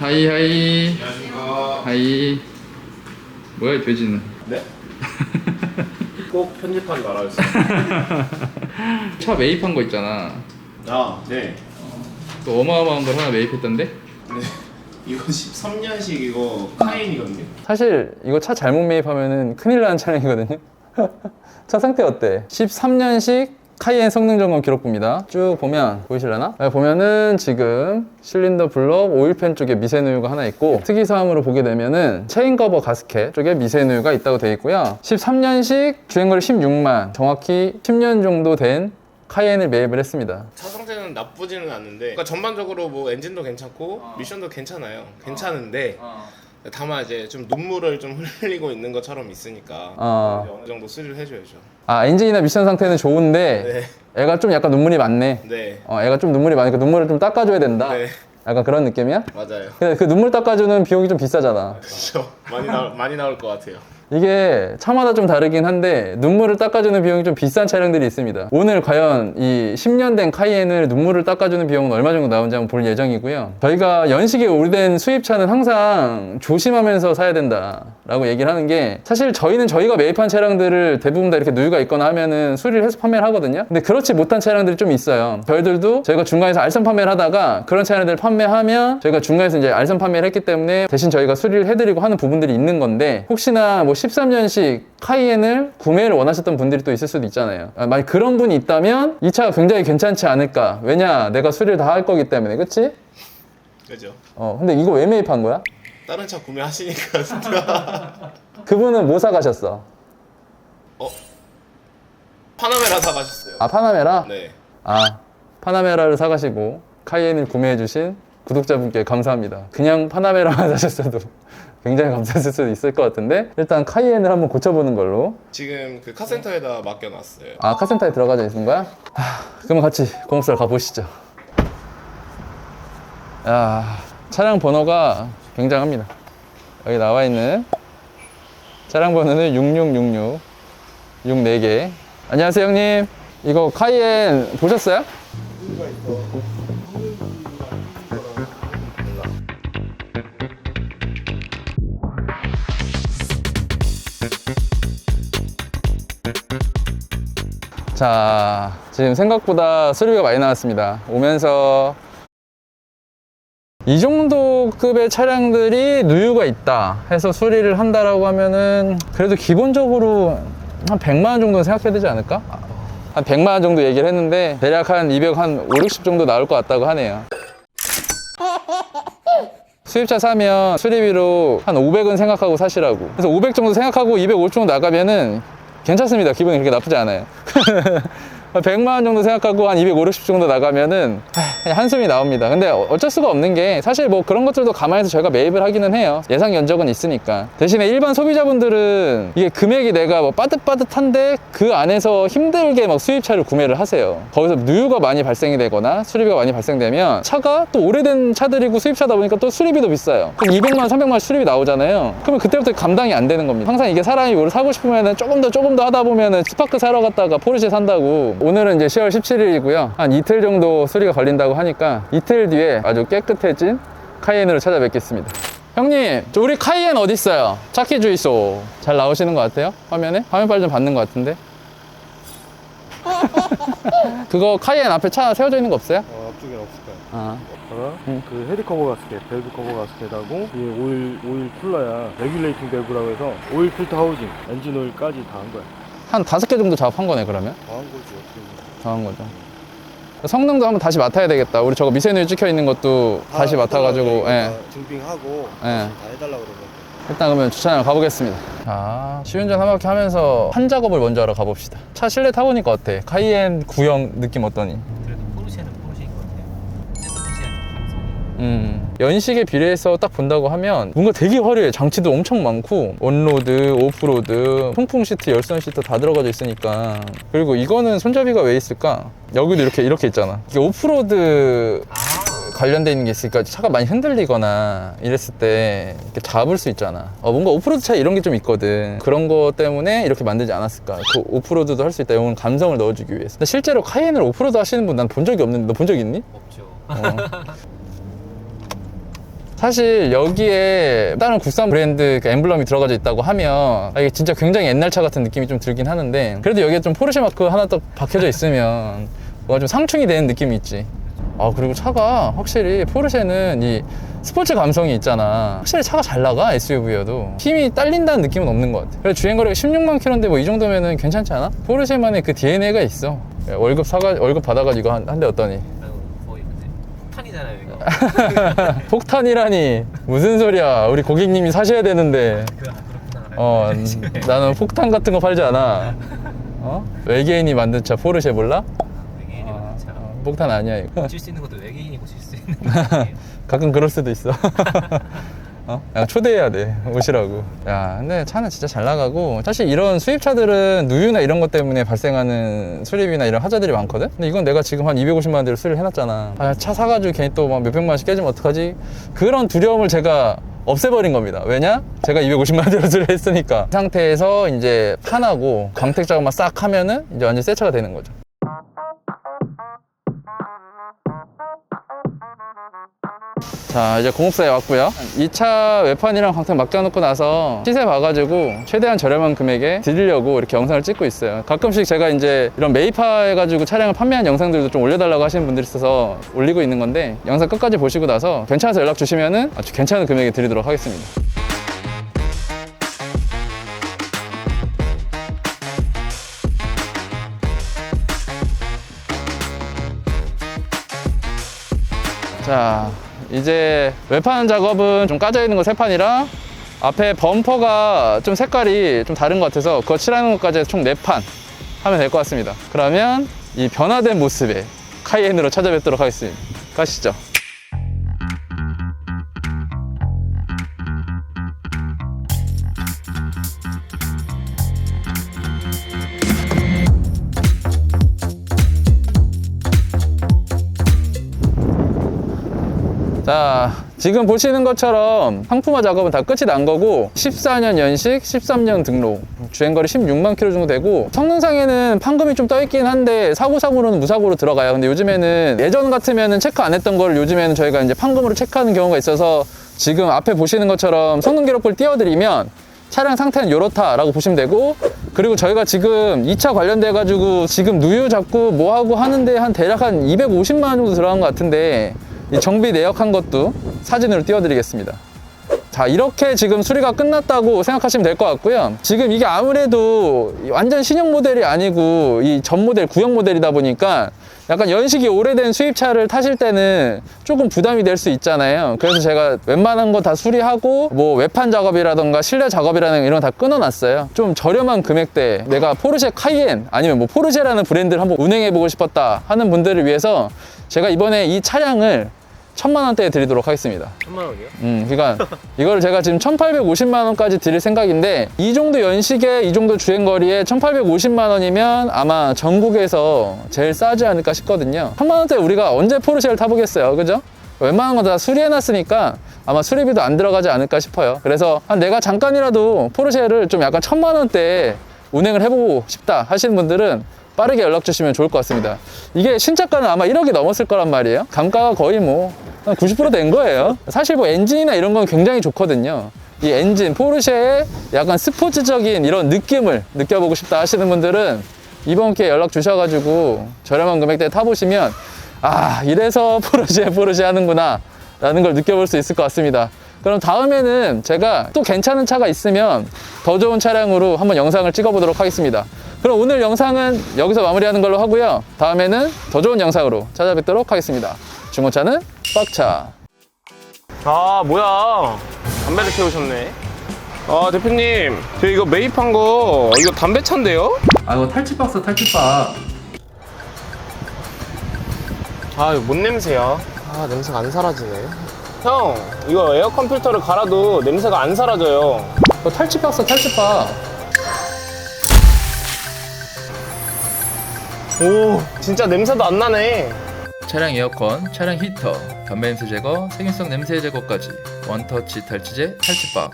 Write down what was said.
하이 하이. 안녕하십니까. 하이. 뭐야 이 돼지는? 네? 꼭 편집하지 말아주세요. 차 매입한 거 있잖아. 아, 네. 또 어마어마한 걸 하나 매입했던데? 네. 이거 13년식 이거 카인이거든요. 사실 이거 차 잘못 매입하면은 큰일 나는 차량이거든요. 차 상태 어때? 13년식 카이엔 성능 점검 기록부입니다. 쭉 보면 보이실려나? 네, 보면은 지금 실린더 블럭 오일팬 쪽에 미세누유가 하나 있고, 특이사항으로 보게 되면은 체인 커버 가스켓 쪽에 미세누유가 있다고 되어 있고요. 13년식 주행거리 16만, 정확히 10년 정도 된 카이엔을 매입을 했습니다. 차 상태는 나쁘지는 않는데, 그러니까 전반적으로 뭐 엔진도 괜찮고 미션도 괜찮아요. 괜찮은데 다만 이제 좀 눈물을 좀 흘리고 있는 것처럼 있으니까 어느 정도 수리를 해줘야죠. 아, 엔진이나 미션 상태는 좋은데 애가 좀 약간 눈물이 많네. 네. 애가 좀 눈물이 많으니까 눈물을 좀 닦아줘야 된다. 네. 약간 그런 느낌이야? 맞아요. 근데 그 눈물 닦아주는 비용이 좀 비싸잖아. 그렇죠. 많이 나올 것 같아요. 이게 차마다 좀 다르긴 한데 눈물을 닦아주는 비용이 좀 비싼 차량들이 있습니다. 오늘 과연 이 10년 된 카이엔을 눈물을 닦아주는 비용은 얼마 정도 나오는지 한번 볼 예정이고요. 저희가 연식이 오래된 수입차는 항상 조심하면서 사야 된다라고 얘기를 하는 게, 사실 저희가 매입한 차량들을 대부분 다 이렇게 누유가 있거나 하면은 수리를 해서 판매를 하거든요. 근데 그렇지 못한 차량들이 좀 있어요. 저희들도 저희가 중간에서 알선 판매를 하다가 그런 차량들을 판매하면 저희가 중간에서 이제 알선 판매를 했기 때문에 대신 저희가 수리를 해드리고 하는 부분들이 있는 건데, 혹시나 뭐 13년식 카이엔을 구매를 원하셨던 분들이 또 있을 수도 있잖아요. 만약 그런 분이 있다면 이 차가 굉장히 괜찮지 않을까. 왜냐, 내가 수리를 다 할 거기 때문에. 그치? 그죠? 근데 이거 왜 매입한 거야? 다른 차 구매하시니까 진짜. 그분은 뭐 사가셨어? 파나메라 사가셨어요. 아, 파나메라? 네. 아, 파나메라를 사가시고 카이엔을 구매해주신 구독자분께 감사합니다. 그냥 파나메라만 사셨어도 굉장히 감사했을 수도 있을 것 같은데, 일단 카이엔을 한번 고쳐보는 걸로. 지금 그 카센터에다 맡겨놨어요. 아, 카센터에 들어가져 있는 거야? 그럼 같이 공업사를 가보시죠. 야, 차량 번호가 굉장합니다. 여기 나와 있는 차량 번호는 6666, 64개. 안녕하세요, 형님. 이거 카이엔 보셨어요? 자, 지금 생각보다 수리비가 많이 나왔습니다. 오면서 이 정도 급의 차량들이 누유가 있다 해서 수리를 한다라고 하면은 그래도 기본적으로 한 100만 원 정도는 생각해야 되지 않을까? 한 100만 원 정도 얘기를 했는데 대략 한 200, 한 5, 60 정도 나올 것 같다고 하네요. 수입차 사면 수리비로 한 500은 생각하고 사시라고. 그래서 500 정도 생각하고 250 정도 나가면은 괜찮습니다. 기분이 그렇게 나쁘지 않아요. 100만 원 정도 생각하고 한 250 정도 나가면은 한숨이 나옵니다. 근데 어쩔 수가 없는 게, 사실 뭐 그런 것들도 감안해서 저희가 매입을 하기는 해요. 예상 견적은 있으니까. 대신에 일반 소비자분들은 이게 금액이 내가 뭐 빠듯빠듯한데 그 안에서 힘들게 막 수입차를 구매를 하세요. 거기서 누유가 많이 발생이 되거나 수리비가 많이 발생되면 차가 또 오래된 차들이고 수입차다 보니까 또 수리비도 비싸요. 그럼 200만 원, 300만 원 수리비 나오잖아요. 그러면 그때부터 감당이 안 되는 겁니다. 항상 이게 사람이 뭘 사고 싶으면 조금 더 하다 보면은 스파크 사러 갔다가 포르쉐 산다고. 오늘은 이제 10월 17일이고요. 한 이틀 정도 수리가 걸린다고 하니까 이틀 뒤에 아주 깨끗해진 카이엔으로 찾아뵙겠습니다. 형님, 저 우리 카이엔 어디 있어요? 차키 주이소. 잘 나오시는 것 같아요? 화면에? 화면빨 좀 받는 것 같은데? 그거 카이엔 앞에 차 세워져 있는 거 없어요? 앞쪽엔 없을 거야. 아, 그 헤드 커버 가스켓, 밸브 커버 가스켓하고 이 오일 쿨러야 레귤레이팅 밸브라고 해서 오일 필터 하우징, 엔진 오일까지 다 한 거야. 한 5개 정도 작업한 거네, 그러면? 다 한 거지 어떻게 보면. 다 한 거죠. 성능도 한번 다시 맡아야 되겠다. 우리 저거 미세누유 찍혀 있는 것도 다시 맡아가지고, 예. 증빙하고 예. 다 해달라고 그러면. 일단 그러면 주차장을 가보겠습니다. 자, 시운전 한 바퀴 하면서 한 작업을 먼저 하러 가봅시다. 차 실내 타보니까 어때? 카이엔 구형 느낌 어떠니? 그래도 포르쉐는 포르쉐인 것 같아요. 세븐시아는 감성. 연식에 비례해서 딱 본다고 하면 뭔가 되게 화려해. 장치도 엄청 많고 온로드, 오프로드, 통풍 시트, 열선 시트 다 들어가져 있으니까. 그리고 이거는 손잡이가 왜 있을까? 여기도 이렇게 있잖아. 이게 오프로드 관련돼 있는 게 있으니까 차가 많이 흔들리거나 이랬을 때 이렇게 잡을 수 있잖아. 뭔가 오프로드 차에 이런 게 좀 있거든. 그런 거 때문에 이렇게 만들지 않았을까. 그 오프로드도 할 수 있다. 이런 감성을 넣어주기 위해서. 근데 실제로 카이엔을 오프로드 하시는 분 난 본 적이 없는데 너 본 적 있니? 없죠. 사실 여기에 다른 국산 브랜드 그 엠블럼이 들어가져 있다고 하면 이게 진짜 굉장히 옛날 차 같은 느낌이 좀 들긴 하는데, 그래도 여기에 좀 포르쉐 마크 하나 딱 박혀져 있으면 뭔가 좀 상충이 되는 느낌이 있지. 그리고 차가 확실히 포르쉐는 이 스포츠 감성이 있잖아. 확실히 차가 잘 나가. SUV여도 힘이 딸린다는 느낌은 없는 것 같아. 그래서 주행거리가 16만 킬로인데 뭐 이 정도면은 괜찮지 않아? 포르쉐만의 그 DNA가 있어. 월급 받아가지고 한 대 얻더니 거의 근데 폭탄이잖아요 이거. 폭탄이라니 무슨 소리야. 우리 고객님이 사셔야 되는데. 그렇구나. 나는 폭탄 같은 거 팔지 않아. 외계인이 만든 차 포르쉐 몰라? 외계인이 만든 차. 폭탄 아니야 이거. 고칠 수 있는 것도 외계인이 고칠 수 있는 거예요. 가끔 그럴 수도 있어. 야, 초대해야 돼. 오시라고. 야, 근데 차는 진짜 잘 나가고, 사실 이런 수입차들은 누유나 이런 것 때문에 발생하는 수리비나 이런 하자들이 많거든? 근데 이건 내가 지금 한 250만 원대로 수리를 해놨잖아. 차 사가지고 괜히 또 막 몇백만 원씩 깨지면 어떡하지? 그런 두려움을 제가 없애버린 겁니다. 왜냐? 제가 250만 원대로 수리를 했으니까. 이 상태에서 이제 판하고 광택 작업만 싹 하면은 이제 완전 새 차가 되는 거죠. 자, 이제 공업사에 왔고요. 이 차 외판이랑 광택 맡겨놓고 나서 시세 봐가지고 최대한 저렴한 금액에 드리려고 이렇게 영상을 찍고 있어요. 가끔씩 제가 이제 이런 매입화 해가지고 차량을 판매한 영상들도 좀 올려달라고 하시는 분들이 있어서 올리고 있는 건데, 영상 끝까지 보시고 나서 괜찮아서 연락 주시면은 아주 괜찮은 금액에 드리도록 하겠습니다. 자, 이제 외판 작업은 좀 까져 있는 거 세 판이랑 앞에 범퍼가 좀 색깔이 좀 다른 것 같아서 그거 칠하는 것까지 해서 총 4판 하면 될 것 같습니다. 그러면 이 변화된 모습의 카이엔으로 찾아뵙도록 하겠습니다. 가시죠. 자, 지금 보시는 것처럼 상품화 작업은 다 끝이 난 거고, 14년 연식, 13년 등록, 주행거리 16만 킬로 정도 되고, 성능상에는 판금이 좀 떠있긴 한데 사고로는 무사고로 들어가요. 근데 요즘에는 예전 같으면은 체크 안 했던 걸 요즘에는 저희가 이제 판금으로 체크하는 경우가 있어서, 지금 앞에 보시는 것처럼 성능 기록부를 띄워드리면 차량 상태는 이렇다라고 보시면 되고, 그리고 저희가 지금 이 차 관련돼 가지고 지금 누유 잡고 뭐하고 하는데 한 대략 한 250만 원 정도 들어간 것 같은데, 이 정비 내역한 것도 사진으로 띄워드리겠습니다. 자, 이렇게 지금 수리가 끝났다고 생각하시면 될 것 같고요. 지금 이게 아무래도 완전 신형 모델이 아니고 이 전 모델, 구형 모델이다 보니까 약간 연식이 오래된 수입차를 타실 때는 조금 부담이 될 수 있잖아요. 그래서 제가 웬만한 거 다 수리하고 뭐 외판 작업이라던가 실내 작업이라는 이런 거 다 끊어놨어요. 좀 저렴한 금액대에 내가 포르쉐 카이엔 아니면 뭐 포르쉐라는 브랜드를 한번 운행해보고 싶었다 하는 분들을 위해서 제가 이번에 이 차량을 1000만 원대에 드리도록 하겠습니다. 1000만 원이요? 그러니까 이걸 제가 지금 1850만 원까지 드릴 생각인데, 이 정도 연식에 이 정도 주행거리에 1850만 원이면 아마 전국에서 제일 싸지 않을까 싶거든요. 1000만 원대 우리가 언제 포르쉐를 타보겠어요, 그죠? 웬만한 거 다 수리해놨으니까 아마 수리비도 안 들어가지 않을까 싶어요. 그래서 내가 잠깐이라도 포르쉐를 좀 약간 1000만 원대에 운행을 해보고 싶다 하시는 분들은 빠르게 연락 주시면 좋을 것 같습니다. 이게 신차가는 아마 1억이 넘었을 거란 말이에요. 감가가 거의 뭐 90% 된 거예요. 사실 뭐 엔진이나 이런 건 굉장히 좋거든요. 이 엔진, 포르쉐의 약간 스포츠적인 이런 느낌을 느껴보고 싶다 하시는 분들은 이번 기회에 연락 주셔가지고 저렴한 금액대에 타보시면, 아, 이래서 포르쉐 하는구나 라는 걸 느껴볼 수 있을 것 같습니다. 그럼 다음에는 제가 또 괜찮은 차가 있으면 더 좋은 차량으로 한번 영상을 찍어보도록 하겠습니다. 그럼 오늘 영상은 여기서 마무리하는 걸로 하고요. 다음에는 더 좋은 영상으로 찾아뵙도록 하겠습니다. 중고차는 빡차. 아, 뭐야. 담배를 태우셨네. 아, 대표님. 저 이거 매입한 거, 이거 담배차인데요? 아, 이거 탈취박스 탈취박. 아, 이거 뭔 냄새야? 아, 냄새가 안 사라지네. 형, 이거 에어컨 필터를 갈아도 냄새가 안 사라져요. 탈취박스 탈취박. 오, 진짜 냄새도 안 나네. 차량 에어컨, 차량 히터, 담배 냄새 제거, 세균성 냄새 제거까지 원터치 탈취제 탈취박.